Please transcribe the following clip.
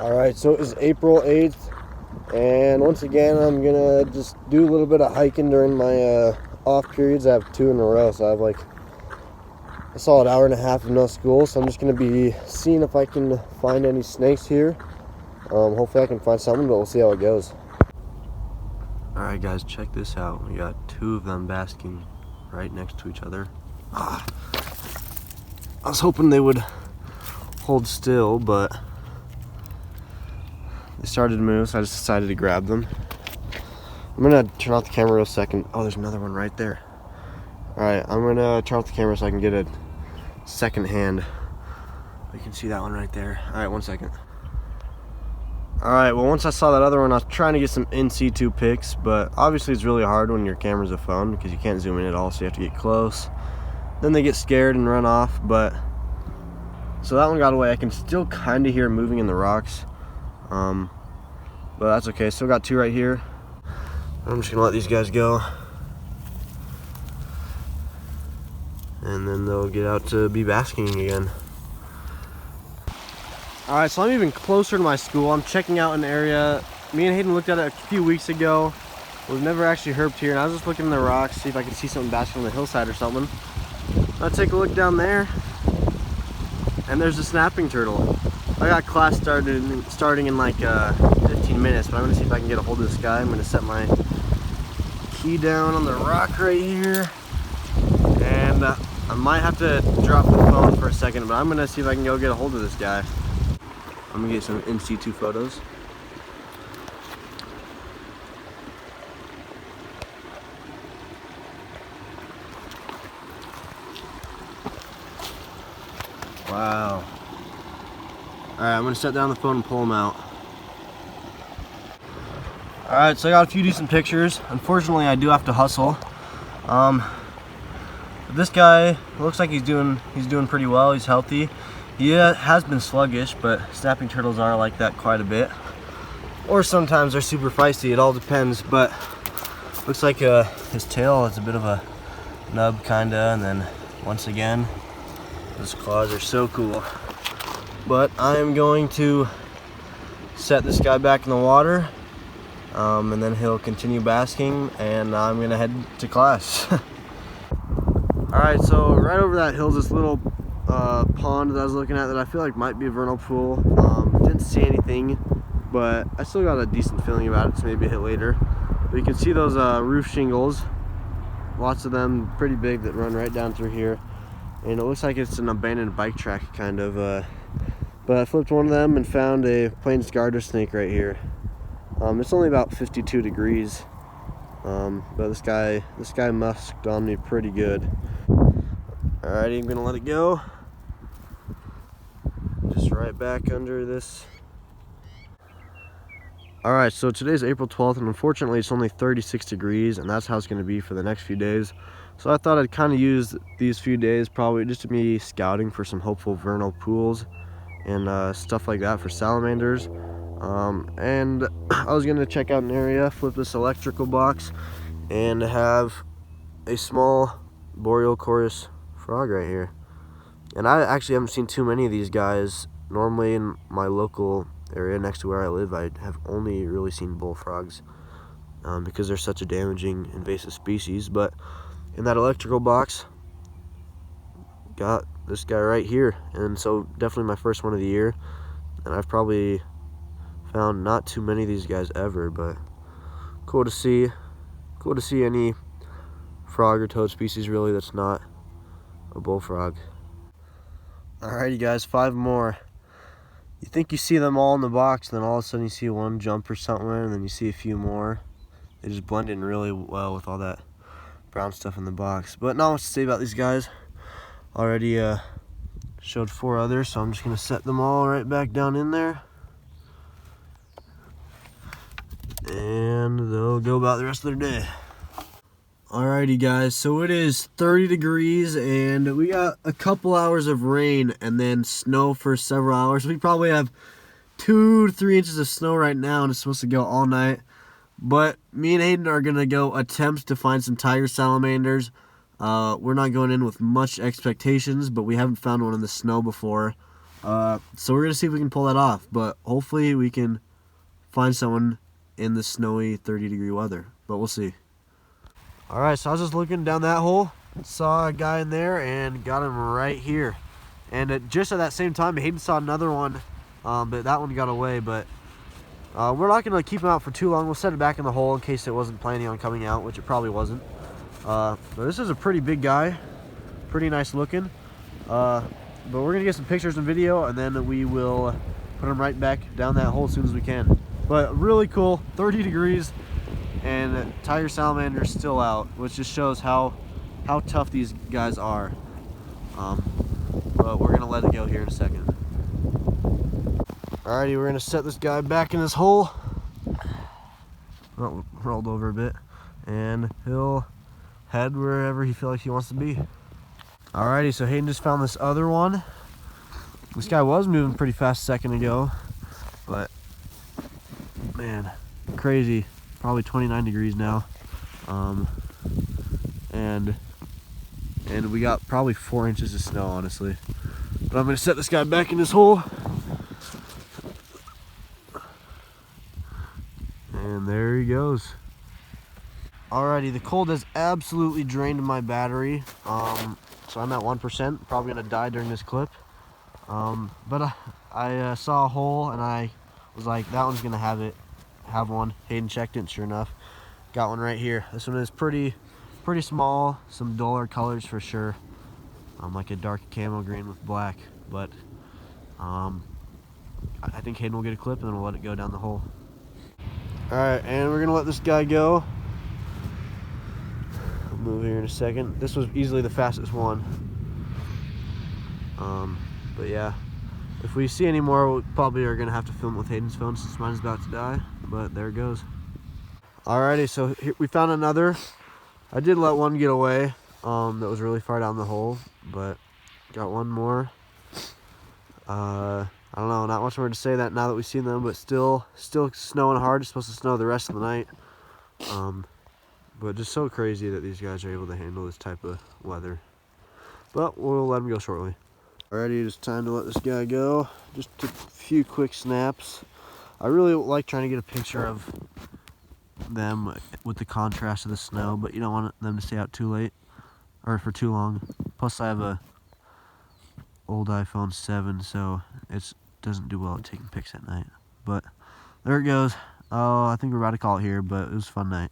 Alright, so it is April 8th, and once again I'm gonna just do a little bit of hiking during my off periods. I have 2 in a row, so I have like a solid hour and a half of no school, so I'm just gonna be seeing if I can find any snakes here. Hopefully I can find something, but we'll see how it goes. Alright guys, check this out. We got 2 of them basking right next to each other. I was hoping they would hold still, but they started to move, so I just decided to grab them. I'm gonna turn off the camera real second. Oh, there's another one right there. Alright, I'm gonna turn off the camera so I can get a second hand. You can see that one right there. Alright, 1 second. Alright, well, once I saw that other one, I was trying to get some in situ pics, but obviously it's really hard when your camera's a phone because you can't zoom in at all, so you have to get close. Then they get scared and run off, but so that one got away. I can still kind of hear it moving in the rocks. But that's okay. Still got 2 right here. I'm just gonna let these guys go, and then they'll get out to be basking again. Alright, so I'm even closer to my school. I'm checking out an area. Me and Hayden looked at it a few weeks ago. We've never actually herped here, and I was just looking in the rocks, see if I could see something basking on the hillside or something. I'll take a look down there, and there's a snapping turtle. I got class starting in like 15 minutes, but I'm gonna see if I can get a hold of this guy. I'm gonna set my key down on the rock right here, and I might have to drop the phone for a second, but I'm gonna see if I can go get a hold of this guy. I'm gonna get some in situ photos. Wow. Alright, I'm gonna set down the phone and pull him out. Alright, so I got a few decent pictures. Unfortunately, I do have to hustle. This guy looks like he's doing pretty well. He's healthy. He has been sluggish, but snapping turtles are like that quite a bit. Or sometimes they're super feisty. It all depends. But looks like his tail is a bit of a nub, kinda, and then once again, his claws are so cool. But I am going to set this guy back in the water, and then he'll continue basking, and I'm gonna head to class. Alright, so right over that hill is this little pond that I was looking at that I feel like might be a vernal pool. Didn't see anything, but I still got a decent feeling about it, so maybe hit later. But you can see those roof shingles, lots of them, pretty big, that run right down through here. And it looks like it's an abandoned bike track, kind of. But I flipped one of them and found a plains garter snake right here. It's only about 52 degrees, but this guy musked on me pretty good. Alrighty, I'm gonna let it go. Just right back under this. Alright, so today's April 12th, and unfortunately it's only 36 degrees, and that's how it's gonna be for the next few days. So I thought I'd kind of use these few days probably just to be scouting for some hopeful vernal pools and stuff like that for salamanders. And I was gonna check out an area, flip this electrical box, and have a small boreal chorus frog right here. And I actually haven't seen too many of these guys. Normally in my local area next to where I live, I have only really seen bullfrogs because they're such a damaging invasive species. But in that electrical box, got this guy right here, and so definitely my first one of the year, and I've probably found not too many of these guys ever, but cool to see any frog or toad species really that's not a bullfrog. Alrighty guys, 5 more. You think you see them all in the box, then all of a sudden you see one jump or something, and then you see a few more. They just blend in really well with all that brown stuff in the box. But not much to say about these guys. Already showed 4 others, so I'm just gonna set them all right back down in there, and they'll go about the rest of their day. Alrighty guys, so it is 30 degrees and we got a couple hours of rain and then snow for several hours. We probably have 2 to 3 inches of snow right now, and it's supposed to go all night. But me and Hayden are gonna go attempt to find some tiger salamanders. We're not going in with much expectations, but we haven't found one in the snow before. So we're gonna see if we can pull that off, but hopefully we can find someone in the snowy 30-degree weather, but we'll see. All right, so I was just looking down that hole, saw a guy in there and got him right here. And just at that same time, Hayden saw another one, but that one got away. But we're not gonna keep him out for too long. We'll set it back in the hole in case it wasn't planning on coming out, which it probably wasn't. But this is a pretty big guy, pretty nice looking. But we're gonna get some pictures and video, and then we will put him right back down that hole as soon as we can. But really cool, 30 degrees, and tiger salamander's still out, which just shows how tough these guys are. But we're gonna let it go here in a second. Alrighty, we're gonna set this guy back in his hole. Oh, rolled over a bit, and he'll head wherever he feels like he wants to be. Alrighty, so Hayden just found this other one. This guy was moving pretty fast a second ago, but man, crazy. Probably 29 degrees now. And we got probably 4 inches of snow, honestly. But I'm gonna set this guy back in his hole. And there he goes. Alrighty, the cold has absolutely drained my battery. So I'm at 1%, probably gonna die during this clip. But I saw a hole and I was like, that one's gonna have one. Hayden checked it, and sure enough, got one right here. This one is pretty small, some duller colors for sure. Like a dark camo green with black, but I think Hayden will get a clip and then we'll let it go down the hole. Alright, and we're gonna let this guy go. I'll move here in a second. This was easily the fastest one. But yeah, if we see any more, we probably are gonna have to film with Hayden's phone since mine's about to die, but there it goes. Alrighty, so here we found another. I did let one get away that was really far down the hole, but got one more. I don't know, not much more to say that now that we've seen them, but still snowing hard. It's supposed to snow the rest of the night. But just so crazy that these guys are able to handle this type of weather. But we'll let them go shortly. Alrighty, it's time to let this guy go. Just a few quick snaps. I really like trying to get a picture of them with the contrast of the snow, but you don't want them to stay out too late or for too long. Plus I have a old iPhone 7, so it doesn't do well at taking pics at night. But there it goes. Oh, I think we're about to call it here, but it was a fun night.